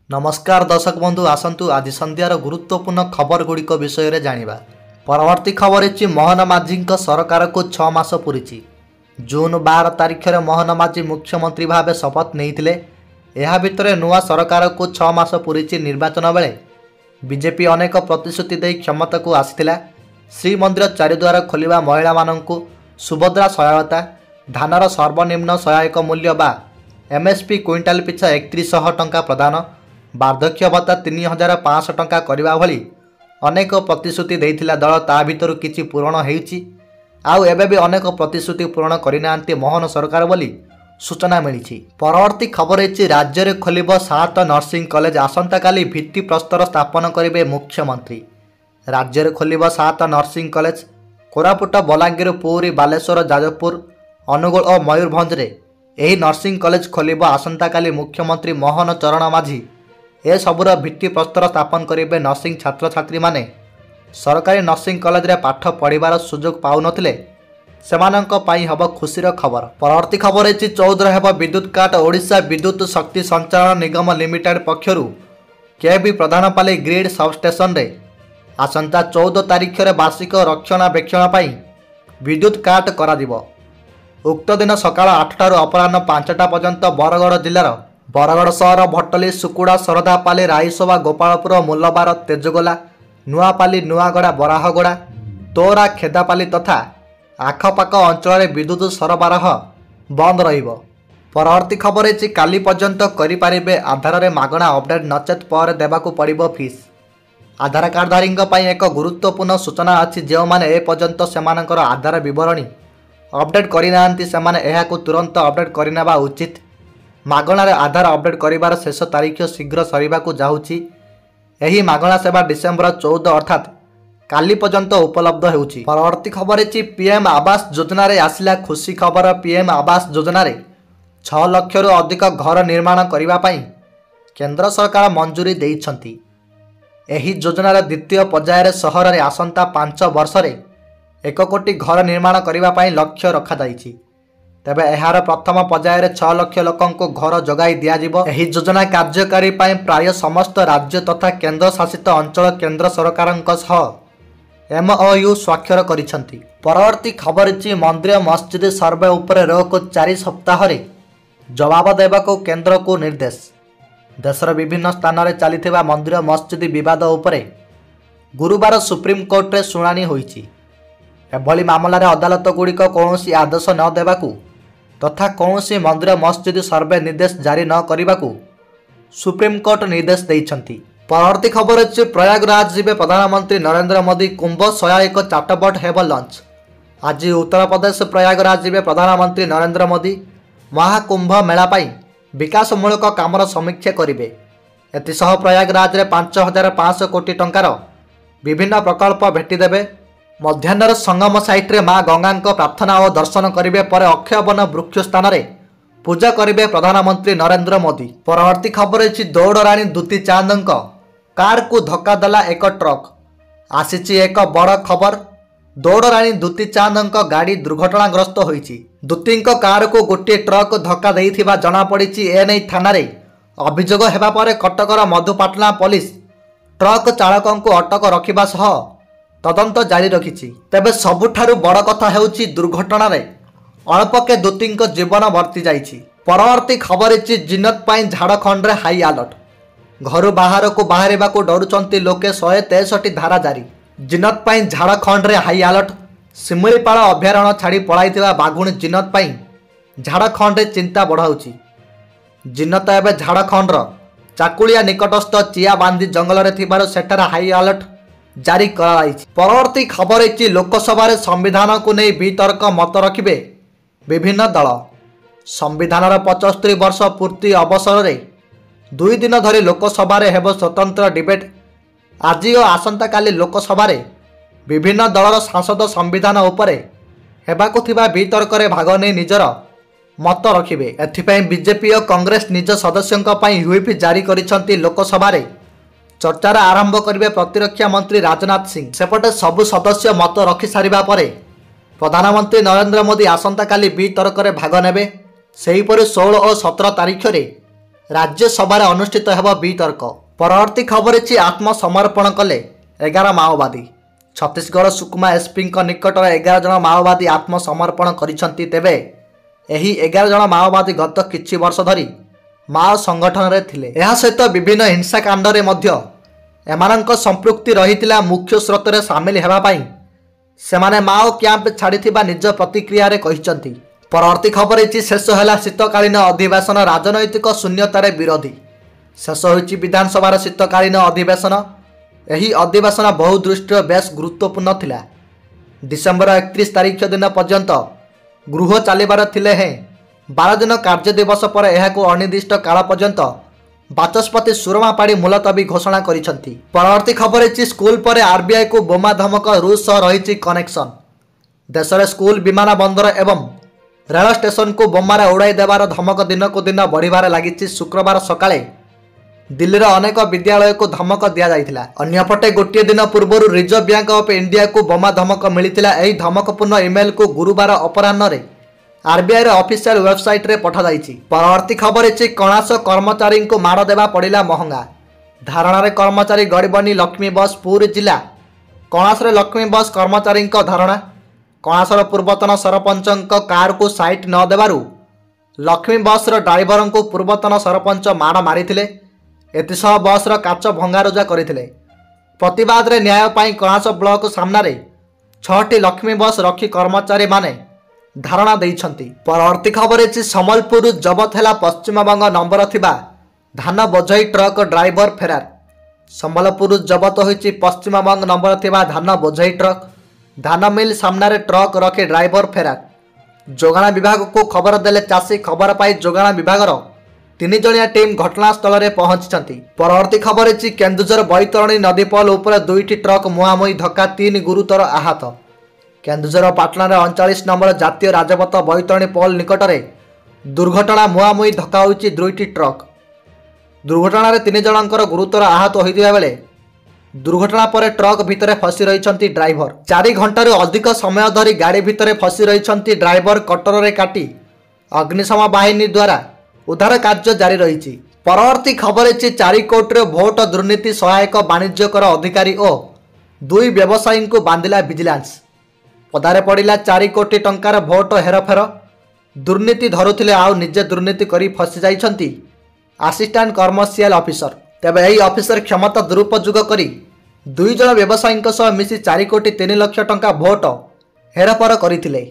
नमस्कार दर्शक बंधु आसतु आज संध्यार गुरुत्वपूर्ण खबर गुड़िक विषय रे जानिबा। परवर्ती खबर है मोहन माझी सरकार को 6 मास पूरी। जून 12 तारिख में मोहन माझी मुख्यमंत्री भाव शपथ नहीं यह भितर नुआ सरकार को 6 मास पूरी। निर्वाचन बेले बीजेपी अनेक प्रतिश्रुति दे क्षमता को आसीथिला। श्रीमंदिर चारिद्वार खोलिबा, महिला माननकु सुभद्रा सहायता, धानर सर्वनिम्न सहायक मूल्य बा एमएसपी क्विंटाल पिछा 3100 टंका प्रदान, वार्धक्य भत्ता 3500 टंका करने भली अनेक प्रतिश्रुति देइथिला दल। ता भितर किछि पूरण हेउछि, आउ एबे भी अनेक प्रतिश्रुति पूरण करिनांती मोहन सरकार बोली सूचना मिली। परवर्ती खबर है राज्य में खोलिब 7 नर्सिंग कॉलेज। आसंता काली भित्ति प्रस्तर स्थापन करेंगे मुख्यमंत्री। राज्य में खोलिब 7 नर्सिंग कॉलेज। कोरापुट, बलांगीर, पुरी, बालेश्वर, जाजपुर, अनुगुल और मयूरभंज रे यही नर्सिंग कॉलेज खोलिब। आसंता काली मुख्यमंत्री मोहन चरण माझी ए सबुर भित्ति प्रस्तर स्थापन करेंगे। नर्सिंग छात्र छात्री माने सरकारी नर्सिंग कॉलेज रे पाठ पढ़िबार सुजोग पाउनथिले, सेमानंक पाई हब खुशीर खबर। परवर्ती खबर है 14 हेब विद्युत काट। ओडिशा विद्युत शक्ति संचालन निगम लिमिटेड पक्षरु केबी प्रधानपाली ग्रिड सबस्टेशन रे आसंता 14 तारिख रे वार्षिक रक्षणाबेक्षण पाई विद्युत काट करा दिबो। उक्त दिन सकाळ 8 टारू अपराह्न 5टा पर्यंत बरगड़ जिलार बरगड़ सहर भट्टली, सुकुड़ा, सरदापाली, राईसभा, गोपालपुर, मुलबार, तेजगोला, नुआपाली, नुआगड़ा, बराहगड़ा, तोरा, खेदापाली तथा आखपाख अंचल विद्युत सरबराह बंद रहिबो। परवर्ती खबर है काली पर्यंत करिपारिबे आधार रे मागणा अपडेट, नचेत पर देबाकू पड़िबो फीस। आधार कार्डधारी एक गुरुत्वपूर्ण सूचना अच्छी। जो माने ए पर्यंत सेमानकर आधार विवरणी अपडेट करिनांती सेमाने एहाकू तुरंत अपडेट करिनेबा उचित। मागणार आधार अपडेट करिबार शेष तारीख शीघ्र सरिबाकू जाउछि। एही मागणा सेवा डिसेम्बर 14 अर्थात काली पर्यंत उपलब्ध हेउछि। परवर्ती खबर है पीएम आवास योजना रे आसिला खुशी खबर। पीएम आवास योजना रे 6 लाख रु अधिक घर निर्माण करिबा पई केंद्र सरकार मंजूरी देइछंती। एही योजनार द्वितीय पर्यायर सहर रे आसंता 5 वर्ष रे 1 कोटी घर निर्माण करिबा पई लक्ष्य रखा जाइछि। तेबे एहार प्रथम पर्यायर 6 लाख लोकंको घर जगाई दियाजिबो। एही योजना कार्यकारी पई प्राय समस्त राज्य तथा केंद्र शासित अंचल केंद्र सरकारक सह एमओयू स्वाक्षर करिसंती। परवर्ती खबर अछि मंदिर मस्जिद सर्वे उपरे रोक 4 सप्ताह रे जवाब देबाको केंद्र को निर्देश। देशर विभिन्न स्थान रे चलिथिबा मंदिर मस्जिद विवाद उपरे गुरुवार सुप्रीम कोर्ट रे सुनानी होईछि। एभली मामला रे अदालत गुड़िक कौनसी आदेश न देबाकू तथा कौनसी मंदिर मस्जिद सर्वे निर्देश जारी न करबाकू सुप्रीम कोर्ट निर्देश देइछंती। परवर्ती खबर है प्रयागराज जीवे प्रधानमंत्री नरेंद्र मोदी। कुंभ सहायक चाटबट हेब लंच। आज उत्तर प्रदेश प्रयागराज जीवे प्रधानमंत्री नरेंद्र मोदी महाकुंभ मेला पाई विकासमूलक कामर समीक्षा करेंगे। एतिसह प्रयागराज रे 5500 कोटी टंकार विभिन्न प्रकल्प भेटिदेवे। मध्याह्न संगम साइट रे मां गंगा प्रार्थना और दर्शन करेंगे पर अक्षय वन वृक्ष स्थान रे पूजा करेंगे प्रधानमंत्री नरेंद्र मोदी। परवर्ती खबर है दौड़राणी दुती चांद कार को धक्का देला एक ट्रक। आसीची एक बड़ खबर। दौड़राणी दुती चांद गाड़ी दुर्घटनाग्रस्त होईची। दुती कार को गोटे ट्रक धक्का देइथिबा जणा पड़िची। एनै थाना रे अभियोग हेबा पर कटकर मधुपाटना पुलिस ट्रक चालक को अटक रखिबा सह तदंत जारी रखिछि। तेबे सबुठारु बड़ कथा हेउछि दुर्घटना रे अल्पके दुती जीवन वर्ती जाइछि। परवर्ती खबर है जिनत पाई झारखंड रे हाई अलर्ट। घर बाहर को बाहरिबा को डरुचंती लोके। 163 धारा जारी। जिनत पाई झारखंड रे हाई अलर्ट। शिमिलीपाल अभयारण्य छाड़ी पळाइथिबा बाघुणी जिनत पाई झारखंड रे चिंता बढ़ाउछि। जिनत एबे झारखंड रो चाकुलिया निकटस्थ चियाबांधी जंगल रे थिबार सेठार हाई अलर्ट जारी कराइछि। परवर्ती खबर है लोकसभा रे संविधान को नहीं वितर्क मत रखिबे विभिन्न दल। संविधान 75 वर्ष पूर्ति अवसर रे 2 दिन धरी लोकसभा रे हेबो स्वतंत्र डिबेट। आज और आसंता काली लोकसभा रे विभिन्न दलर सांसद संविधान उपरे हेबाकु थिबा वितर्क रे भाग नै निजर मत रखिबे। एथिपई बीजेपी और कांग्रेस निज सदस्यंक पई व्हिप जारी करिसंती। लोकसभा रे चर्चार आरंभ करेंगे प्रतिरक्षा मंत्री राजनाथ सिंह। सेपटे सबु सदस्य मत रखि सारिबा परे प्रधानमंत्री नरेंद्र मोदी आसंता काली वितर्क रे भाग नेबे। सेहीपरि 16 और 17 तारिख रे राज्यसभा अनुष्ठित हेब वितर्क। परवर्ती खबर अछि आत्मसमर्पण कले 11 माओवादी। छत्तीसगढ़ सुकमा एसपी निकटर 11 जन माओवादी आत्मसमर्पण करिसंती। तेबे एही 11 जन माओवादी गत किछि वर्ष धरी माओ संगठन रे थिले। एहा सहित विभिन्न हिंसाकांड रे मध्य एमानंक संपृक्ति रहितिला। मुख्य स्रोत रे शामिल हेबा पई सेमाने माओ क्यांप छाड़िथिबा निज प्रतिक्रिया रे कहिसंती। परवर्ती खबर अछि शेष हैला शीतकालीन अधिवेशन राजनैतिक शून्यतार विरोधी। शेष होइछि विधानसभा शीतकालीन अधिवेशन। एही अधिवेशन बहु दृष्टि बेस गुरुत्वपूर्ण थिला। डिसेम्बर 31 तारीख दिन पर्यंत गृह चलिबार थिले हें 12 दिन कार्य दिवस पर एहाको अनिर्दिष्ट काल पर्यंत बाचस्पति सुरमा पाड़ी मुलतवी घोषणा करिसंती। परवर्ती खबर अछि स्कूल पर आरबीआई को बोमा धमक। रूस सह रहिछि कनेक्शन। देश में स्कूल विमान बंदर एवं रेल स्टेशन को बोमार उड़ाई देवार धमक दिन को दिन बढ़िबार लागिछि। शुक्रवार सकाळे दिल्लीर अनेक विद्यालय को धमक दिया जाइथिला। अन्यपटे गोटे दिन पूर्व रिजर्व बैंक ऑफ इंडिया को बोमा धमक मिलिथिला। एही धमकपूर्ण इमेल को गुरुवार अपराह्न रे आरबीआई ऑफिशियल वेबसाइट रे पठा जाइछि। परवर्ती खबर अछि कणास कर्मचारी को माड़ देवा पड़िला महंगा। धारणा रे कर्मचारी गड़बनी लक्ष्मी बस। पुरी जिला कणास रे लक्ष्मी बस कर्मचारी धारणा कणासर पूर्वतन सरपंच कार को साइट न देवारु लक्ष्मी बस ड्राइवर को पूर्वतन सरपंच माड़ मारिथिले। एतिसह बस काच भंगारुजा करथिले। प्रतिवाद रे न्याय पाई कणास ब्लॉक सामना रे 6टी लक्ष्मी बस रखी कर्मचारी माने धारणा देइछंती। परवर्ती खबर अछि संबलपुर जबत हैला पश्चिमबंग नंबर थिबा धान बोझई ट्रक ड्राइवर फेरार। संबलपुर जबत होइछि पश्चिमबंग नंबर थिबा धान बोझई ट्रक। धान मिल सामना रे ट्रक रखी ड्राइवर फेरार। जोगाण विभाग को खबर देले चाषी। खबर पाई जोगाण विभागर 3 जणिया टीम घटनास्थल रे पहुंचीचंती। परवर्ती खबर अछि केन्दुझर बैतरणी नदी पोल उपर 2टी ट्रक मुहामुही धक्का 3 गुरुतर आहत। केन्दुझर पाटना रे 39 नंबर जातीय राजपथ बैतरणी पोल निकट रे दुर्घटना मुहामुही धक्का होइछि 2टी ट्रक। दुर्घटना रे 3 जणंकर गुरुतर आहत होइथिबा बेले दुर्घटना पर ट्रक भितरे फसी रहिसंती ड्राइवर। 4 घंटारू अधिक समय धरी गाड़ी भितरे फसी रहिसंती ड्राइवर। कटर रे काटी अग्निशम बाहिनी द्वारा उद्धार कार्य जारी रही। परवर्ती खबर अछि 4 कोटी भोट दुर्नीति सहायक वाणिज्यकर अधिकारी और 2 व्यवसायी को बांधिला विजिलेंस। पदारे पड़िला 4 कोटी टंकार भोट हेरफेर। दुर्नीति धरुथिले आउ निजे दुर्नीति करी फसी जाइछंती असिस्टेंट कमर्शियल ऑफिसर। तेबे एही ऑफिसर क्षमता दुरुपयोग करी 2 जण व्यवसायी सह मिसी 4 कोटी 3 लाख टंका भोट हेरफेर करथिले।